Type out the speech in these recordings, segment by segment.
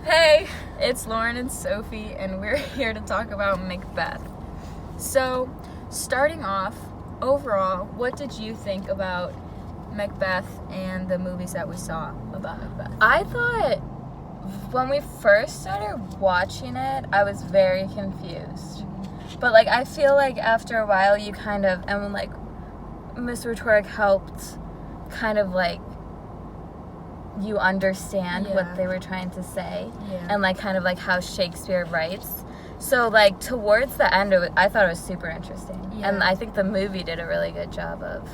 Hey, it's Lauren and Sophie, and we're here to talk about Macbeth. So, starting off, overall, what did you think about Macbeth and the movies that we saw about Macbeth? I thought when we first started watching it, I was very confused. But, I feel like after a while you kind of, and Miss Rhetoric helped kind of, you understand what they were trying to say. Yeah. And, kind of, how Shakespeare writes. So, towards the end, I thought it was super interesting. Yeah. And I think the movie did a really good job of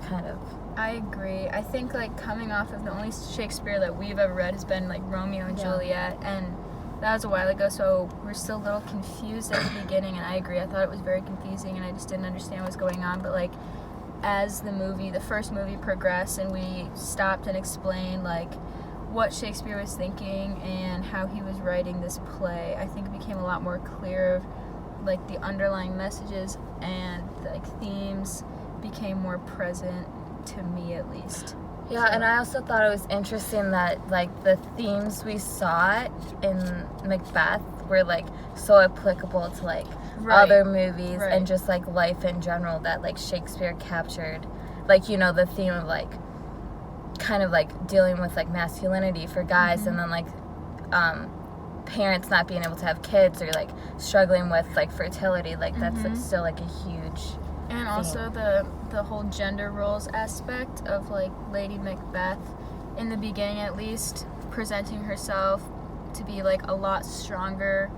kind of... I agree. I think, coming off of the only Shakespeare that we've ever read has been, Romeo and Juliet, and that was a while ago, so we're still a little confused at the beginning, and I agree. I thought it was very confusing, and I just didn't understand what was going on, but, as the first movie progressed, and we stopped and explained, what Shakespeare was thinking and how he was writing this play, I think it became a lot more clear of, the underlying messages and, themes became more present, to me at least. Yeah, and I also thought it was interesting that, the themes we saw in Macbeth were, so applicable to, other movies and just, life in general that, Shakespeare captured. The theme of, kind of, dealing with, masculinity for guys and then, parents not being able to have kids or, struggling with, fertility. That's, still, a huge And also the whole gender roles aspect of, Lady Macbeth, in the beginning at least, presenting herself to be, a lot stronger,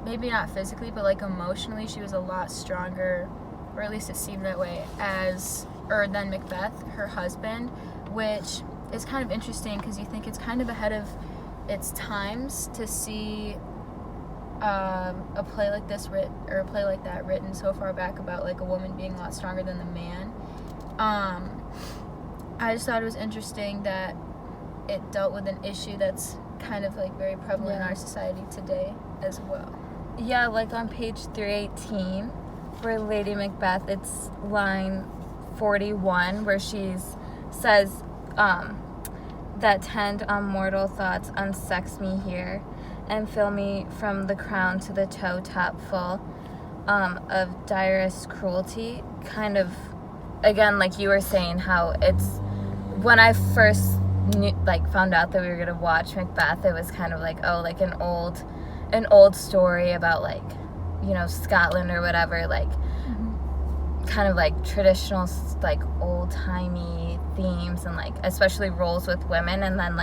maybe not physically, but, emotionally, she was a lot stronger, or at least it seemed that way, than Macbeth, her husband, which is kind of interesting, because you think it's kind of ahead of its times to see a play like this a play like that written so far back about a woman being a lot stronger than the man. I just thought it was interesting that it dealt with an issue that's kind of very prevalent in our society today as well. Yeah, on page 318 for Lady Macbeth, it's line 41 where she says that tend on mortal thoughts unsex me here and fill me from the crown to the toe top full of direst cruelty. Kind of, again, you were saying, how it's, when I first found out that we were going to watch Macbeth, it was kind of an old story about Scotland or whatever, kind of traditional old-timey themes and especially roles with women, and then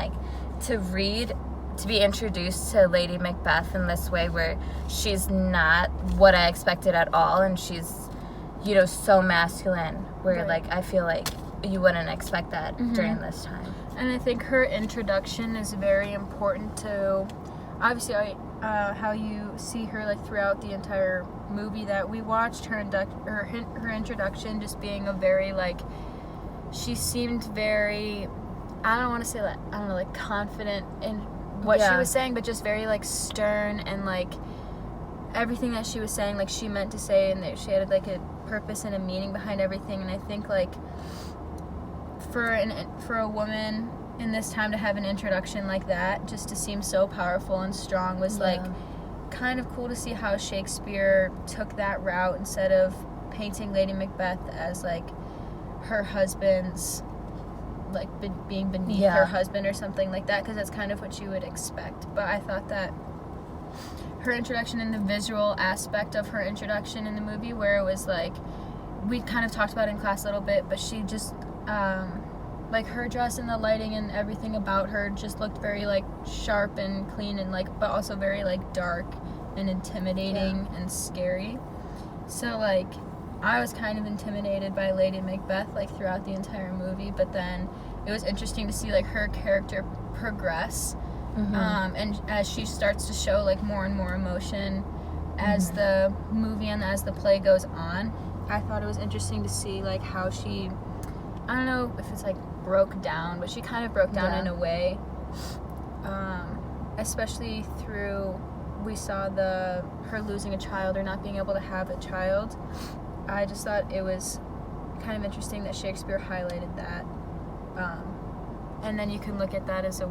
to be introduced to Lady Macbeth in this way where she's not what I expected at all, and she's, so masculine, where, I feel you wouldn't expect that during this time. And I think her introduction is very important to, obviously, how you see her, throughout the entire movie that we watched, her introduction just being a very, she seemed very, I don't want to say, confident in what she was saying, but just very stern, and everything that she was saying, she meant to say, and that she had a purpose and a meaning behind everything. And I think for a woman in this time to have an introduction like that, just to seem so powerful and strong, was kind of cool to see how Shakespeare took that route, instead of painting Lady Macbeth as her husband's being beneath her husband or something like that, because that's kind of what you would expect. But I thought that her introduction and the visual aspect of her introduction in the movie, where it was we kind of talked about it in class a little bit, but she just her dress and the lighting and everything about her just looked very sharp and clean, and but also very dark and intimidating and scary. So I was kind of intimidated by Lady Macbeth throughout the entire movie, but then it was interesting to see her character progress, and as she starts to show more and more emotion as the movie and as the play goes on. I thought it was interesting to see how she, I don't know if it's broke down, but she kind of broke down in a way, especially through, we saw her losing a child or not being able to have a child. I just thought it was kind of interesting that Shakespeare highlighted that, and then you can look at that as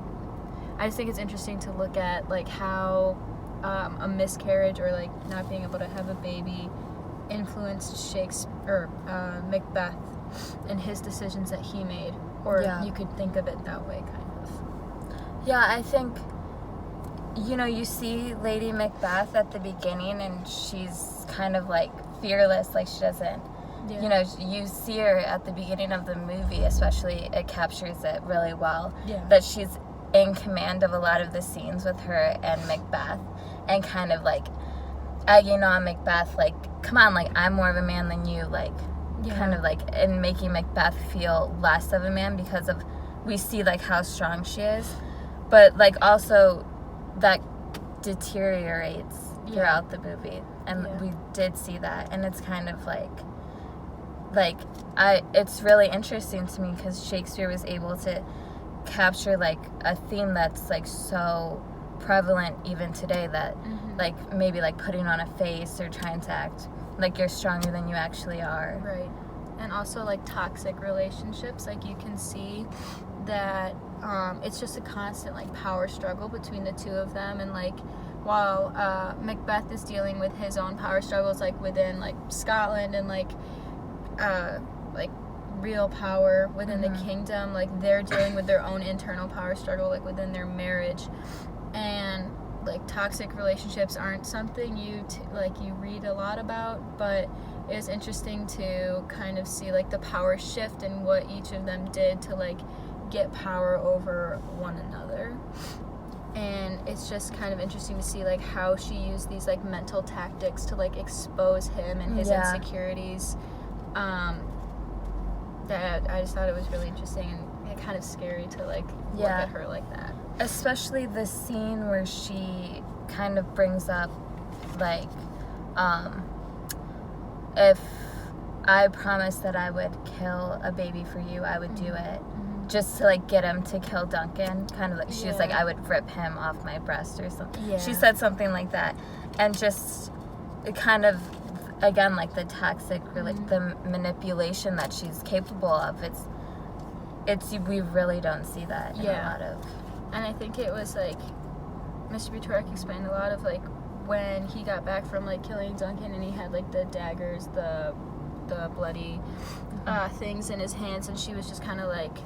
I just think it's interesting to look at like how a miscarriage or like not being able to have a baby influenced Shakespeare or Macbeth and his decisions that he made, or you could think of it that way, kind of. Yeah, I think, you know, you see Lady Macbeth at the beginning and she's kind of like fearless, like she doesn't, you know, you see her at the beginning of the movie, especially, it captures it really well, that she's in command of a lot of the scenes with her and Macbeth, and kind of like egging on Macbeth, like, come on, like, I'm more of a man than you, like, kind of like, and making Macbeth feel less of a man because of, we see like how strong she is, but like also that deteriorates throughout the movie, and we did see that, and it's kind of it's really interesting to me because Shakespeare was able to capture like a theme that's like so prevalent even today, that like maybe like putting on a face or trying to act like you're stronger than you actually are. Right. And also like toxic relationships, like you can see that it's just a constant like power struggle between the two of them, and like while Macbeth is dealing with his own power struggles like within like Scotland and like real power within the kingdom, like they're dealing with their own internal power struggle like within their marriage. And like toxic relationships aren't something you read a lot about, but it was interesting to kind of see like the power shift and what each of them did to like get power over one another. And it's just kind of interesting to see like how she used these like mental tactics to like expose him and his insecurities. That I just thought it was really interesting and kind of scary to like look at her like that. Especially the scene where she kind of brings up like, if I promised that I would kill a baby for you, I would do it. Just to like get him to kill Duncan, kind of like she was like, I would rip him off my breast or something. She said something like that, and just it kind of, again, like the toxic, the manipulation that she's capable of. It's we really don't see that in a lot of. And I think it was like Mr. Butorik explained a lot of like when he got back from like killing Duncan and he had like the daggers, the bloody things in his hands, and she was just kind of like,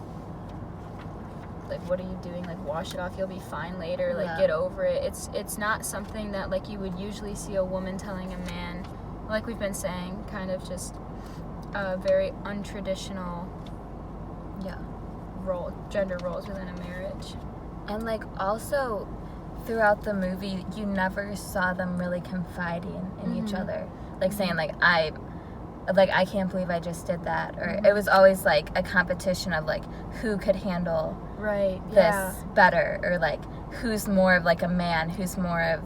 what are you doing? Like, wash it off, you'll be fine later, like get over it. It's not something that like you would usually see a woman telling a man, like we've been saying, kind of just very untraditional gender roles within a marriage. And like also throughout the movie you never saw them really confiding in each other, like saying like I can't believe I just did that, or it was always like a competition of like who could handle this better, or like who's more of like a man, who's more of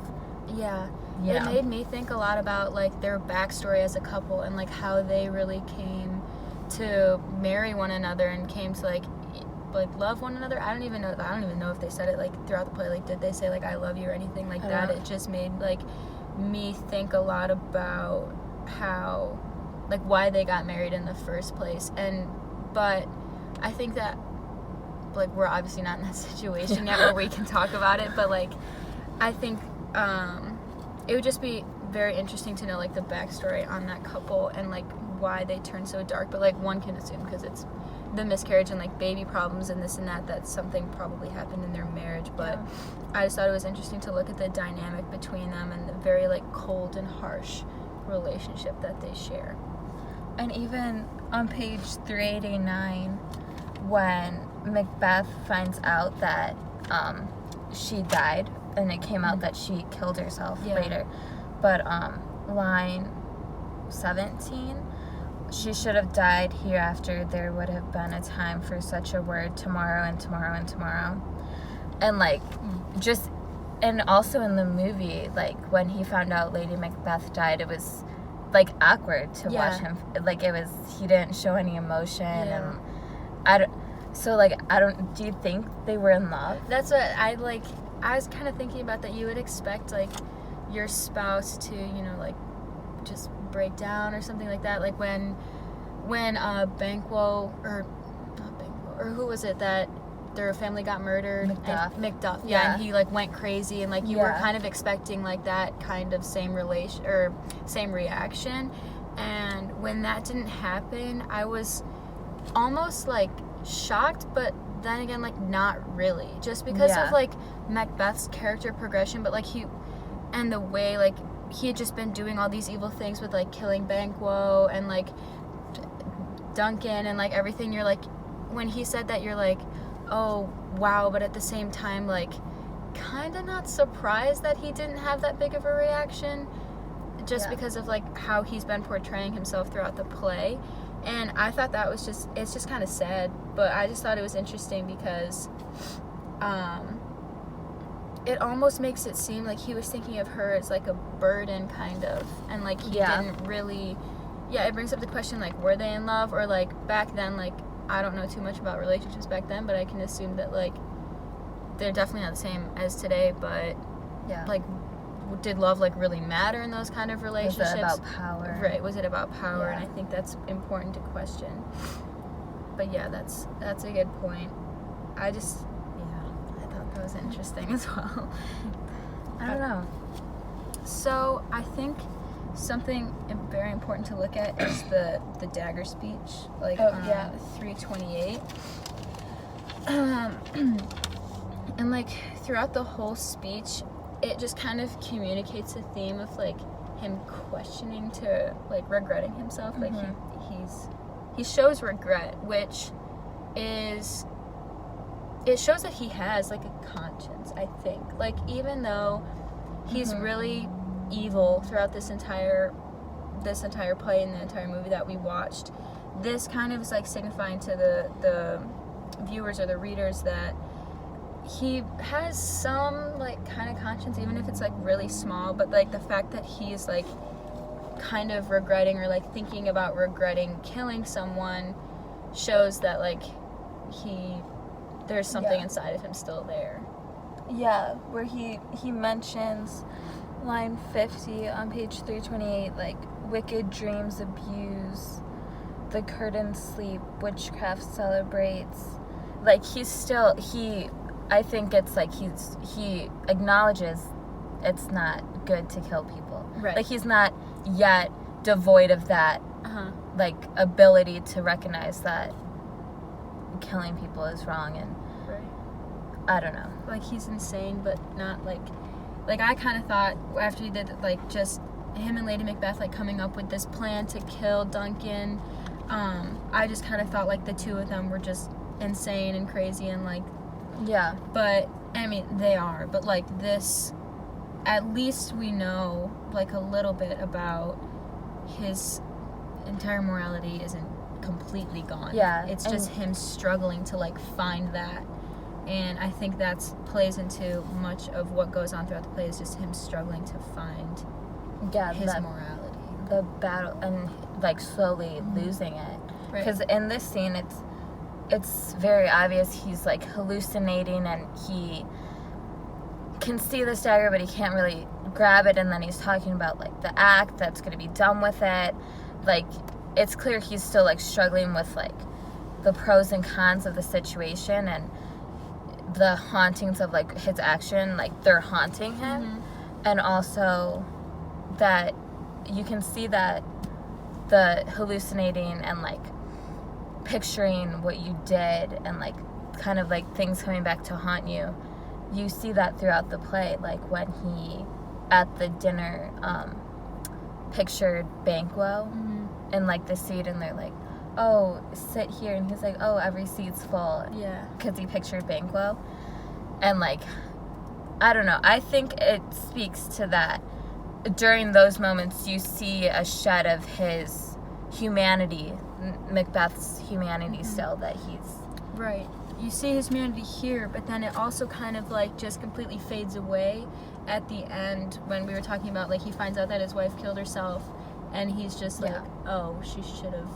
it made me think a lot about like their backstory as a couple and like how they really came to marry one another and came to like love one another. I don't even know if they said it like throughout the play, like did they say like I love you or anything like that. It just made like me think a lot about how like why they got married in the first place. But I think that like we're obviously not in that situation yet where we can talk about it, but like I think it would just be very interesting to know like the backstory on that couple and like why they turned so dark. But like one can assume because it's the miscarriage and like baby problems and this and that's something probably happened in their marriage. But I just thought it was interesting to look at the dynamic between them and the very like cold and harsh relationship that they share. And even on page 389, when Macbeth finds out that she died, and it came out that she killed herself later, but line 17, she should have died hereafter, there would have been a time for such a word, tomorrow and tomorrow and tomorrow. And like just, and also in the movie, like when he found out Lady Macbeth died, it was like awkward to watch him, like it was, he didn't show any emotion, and do you think they were in love? That's what I was kind of thinking about, that you would expect like your spouse to, you know, like just break down or something like that, like when Banquo, or not Banquo, or who was it that their family got murdered. Macbeth. And Macbeth, Yeah. and he like went crazy, and like you were kind of expecting like that kind of same relation or same reaction, and when that didn't happen, I was almost like shocked, but then again like not really, just because of like Macbeth's character progression, but like he and the way like he had just been doing all these evil things with like killing Banquo and like Duncan and like everything. You're like, when he said that, you're like, oh wow, but at the same time like kind of not surprised that he didn't have that big of a reaction, just because of like how he's been portraying himself throughout the play. And I thought that was it's just kind of sad, but I just thought it was interesting because it almost makes it seem like he was thinking of her as like a burden kind of, and like he didn't really, it brings up the question like, were they in love, or like back then, like I don't know too much about relationships back then, but I can assume that like they're definitely not the same as today, but like did love like really matter in those kind of relationships? Was it about power? Right, was it about power? And I think that's important to question. But yeah, that's a good point. I thought that was interesting as well. I don't know. So I think something very important to look at is the dagger speech, like 328. And like throughout the whole speech, it just kind of communicates a theme of like him questioning to like regretting himself. Like he shows regret, which is, it shows that he has like a conscience, I think. Like even though he's really evil throughout this entire play and the entire movie that we watched, this kind of is like signifying to the viewers or the readers that he has some like kind of conscience, even if it's like really small. But like the fact that he's like kind of regretting or like thinking about regretting killing someone shows that like there's something inside of him still there. Yeah, where he mentions line 50 on page 328, like wicked dreams abuse, the curtains sleep, witchcraft celebrates. Like I think it's like he acknowledges it's not good to kill people. Right. Like he's not yet devoid of that like ability to recognize that killing people is wrong, and I don't know. Like he's insane, but not like I kind of thought after he did like just him and Lady Macbeth like coming up with this plan to kill Duncan. I just kind of thought like the two of them were just insane and crazy and like. Yeah. But, I mean, they are. But, like, this, at least we know, like, a little bit about his entire morality isn't completely gone. Yeah. It's just him struggling to, like, find that. And I think that plays into much of what goes on throughout the play, is just him struggling to find his morality. The battle, and, like, slowly losing it. Because in this scene, it's very obvious he's like hallucinating, and he can see this dagger but he can't really grab it, and then he's talking about like the act that's going to be done with it. Like it's clear he's still like struggling with like the pros and cons of the situation, and the hauntings of like his action, like they're haunting him. And also that you can see that the hallucinating and like picturing what you did and like kind of like things coming back to haunt you, you see that throughout the play. Like when he at the dinner pictured Banquo in like the seat, and they're like, oh, sit here, and he's like, oh, every seat's full, because he pictured Banquo. And like I don't know, I think it speaks to that during those moments you see a shed of his humanity, Macbeth's humanity still, that he's you see his humanity here, but then it also kind of like just completely fades away at the end when we were talking about like he finds out that his wife killed herself, and he's just like, oh, she should have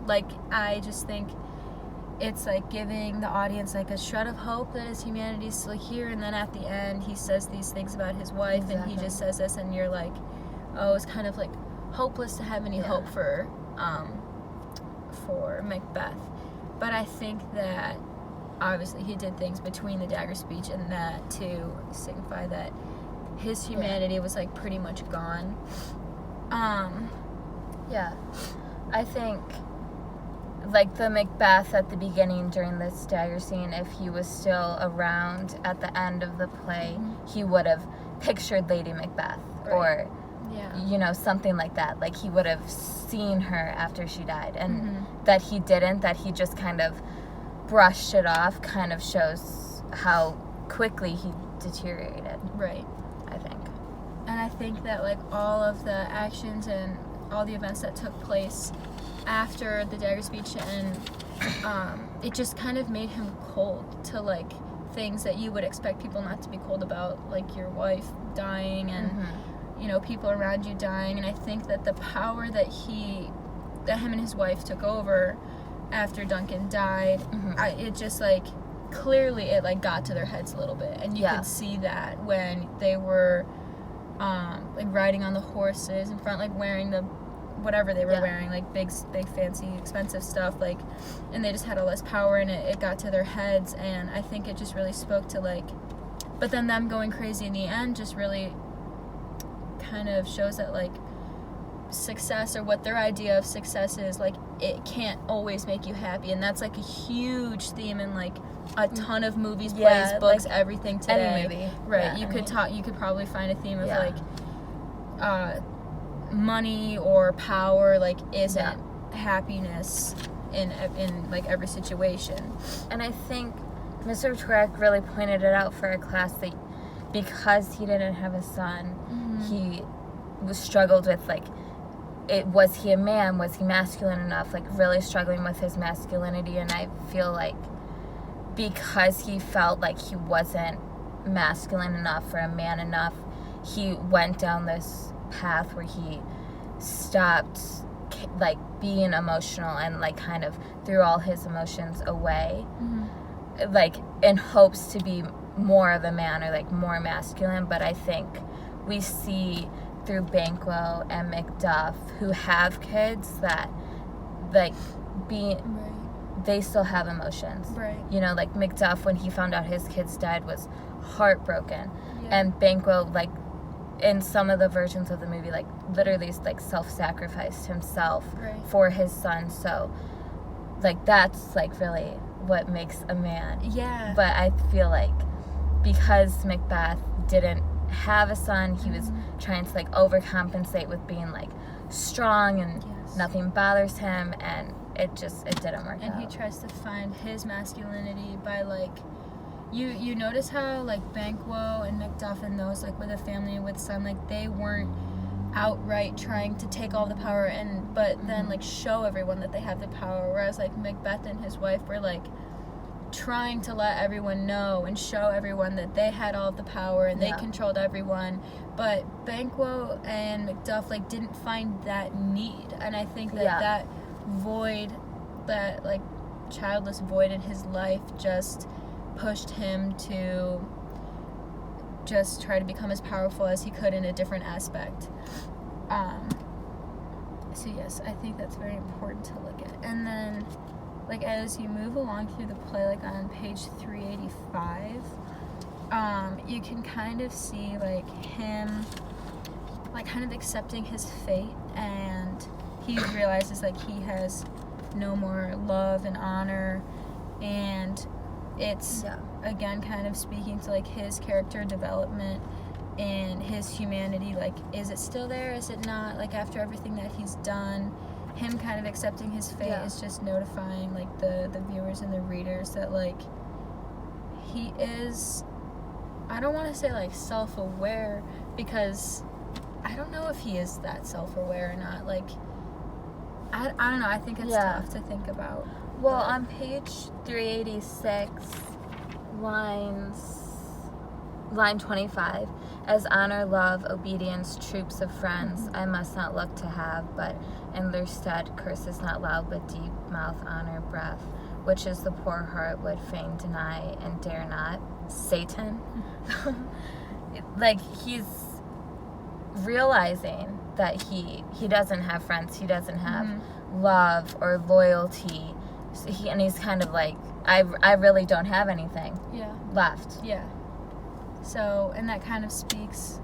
like I just think it's like giving the audience like a shred of hope that his humanity's still here, and then at the end he says these things about his wife, and he just says this, and you're like, oh, it's kind of like hopeless to have any hope for Macbeth. But I think that obviously he did things between the dagger speech and that to signify that his humanity was like pretty much gone. Yeah, I think like the Macbeth at the beginning during this dagger scene, if he was still around at the end of the play, he would have pictured Lady Macbeth, or you know, something like that. Like he would have seen her after she died, and that he didn't, that he just kind of brushed it off, kind of shows how quickly he deteriorated. Right. I think. And I think that like all of the actions and all the events that took place after the dagger speech, and it just kind of made him cold to like things that you would expect people not to be cold about, like your wife dying and you know, people around you dying. And I think that the power that him and his wife took over after Duncan died, it just like clearly it like got to their heads a little bit, and you could see that when they were like riding on the horses in front, like wearing the whatever they were wearing, like big fancy expensive stuff, like, and they just had all this power, and it got to their heads. And I think it just really spoke to like, but then them going crazy in the end just really kind of shows that like success, or what their idea of success is, like it can't always make you happy. And that's like a huge theme in like a ton of movies, plays, books, like everything today. Any movie. Right. You could probably find a theme of like money or power like isn't happiness in like every situation. And I think Mr. Turek really pointed it out for our class, that because he didn't have a son, he struggled with like, was he a man, was he masculine enough, like really struggling with his masculinity. And I feel like because he felt like he wasn't masculine enough or a man enough, he went down this path where he stopped like being emotional and like kind of threw all his emotions away, like in hopes to be more of a man or like more masculine. But I think we see through Banquo and Macduff, who have kids, that like they still have emotions. Right. You know, like Macduff, when he found out his kids died, was heartbroken. And Banquo, like in some of the versions of the movie, like literally like self-sacrificed himself for his son. So like that's like really what makes a man. Yeah. But I feel like because Macbeth didn't have a son, he was trying to like overcompensate with being like strong, and nothing bothers him, and it didn't work out. And he tries to find his masculinity by like, you notice how like Banquo and Macduff and those like with a family and with son, like they weren't outright trying to take all the power but then like show everyone that they have the power, whereas like Macbeth and his wife were like trying to let everyone know and show everyone that they had all of the power and they controlled everyone. But Banquo and Macduff like didn't find that need, and I think that that void, that like childless void in his life, just pushed him to just try to become as powerful as he could in a different aspect. So yes, I think that's very important to look at. And then like as you move along through the play, like on page 385, you can kind of see like him like kind of accepting his fate, and he realizes like he has no more love and honor, and it's again kind of speaking to like his character development and his humanity. Like, is it still there, is it not, like after everything that he's done? Him kind of accepting his fate is just notifying like the viewers and the readers that like he is, I don't want to say like self-aware, because I don't know if he is that self-aware or not. Like I don't know, I think it's tough to think about. Well, on page 386, line 25, as honor, love, obedience, troops of friends, I must not look to have, but in their stead curses not loud but deep, mouth, honor, breath, which is the poor heart would fain deny and dare not. Satan. Like, he's realizing that he doesn't have friends, he doesn't have love or loyalty, so he's kind of like I really don't have anything Yeah. left. Yeah. So, and that kind of speaks.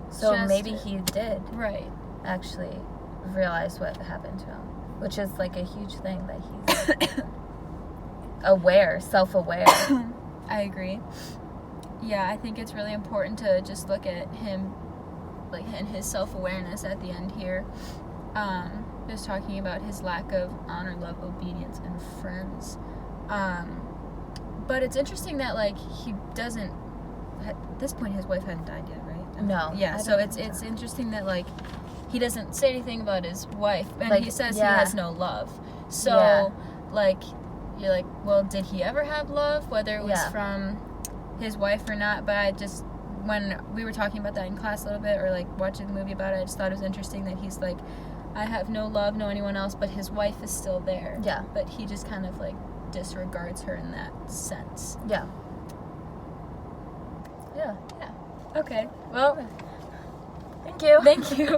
So just- maybe he did Right. actually realize what happened to him, which is like a huge thing that he's self-aware. I agree. Yeah, I think it's really important to just look at him, like, and his self-awareness at the end here. Just talking about his lack of honor, love, obedience, and friends. But it's interesting that, like, he doesn't. At this point, his wife hadn't died yet, right? No. Yeah. I So don't it's think so. interesting that, like, he doesn't say anything about his wife, and Like, he says yeah. he has no love. So, Yeah. like, you're like, well, did he ever have love? Whether it was Yeah. from his wife or not. But I just, when we were talking about that in class a little bit, or like watching the movie about it, I just thought it was interesting that he's like, I have no love, no anyone else, but his wife is still there. Yeah. But he just kind of like disregards her in that sense. Yeah. Yeah. Okay. Well, Thank you. thank you.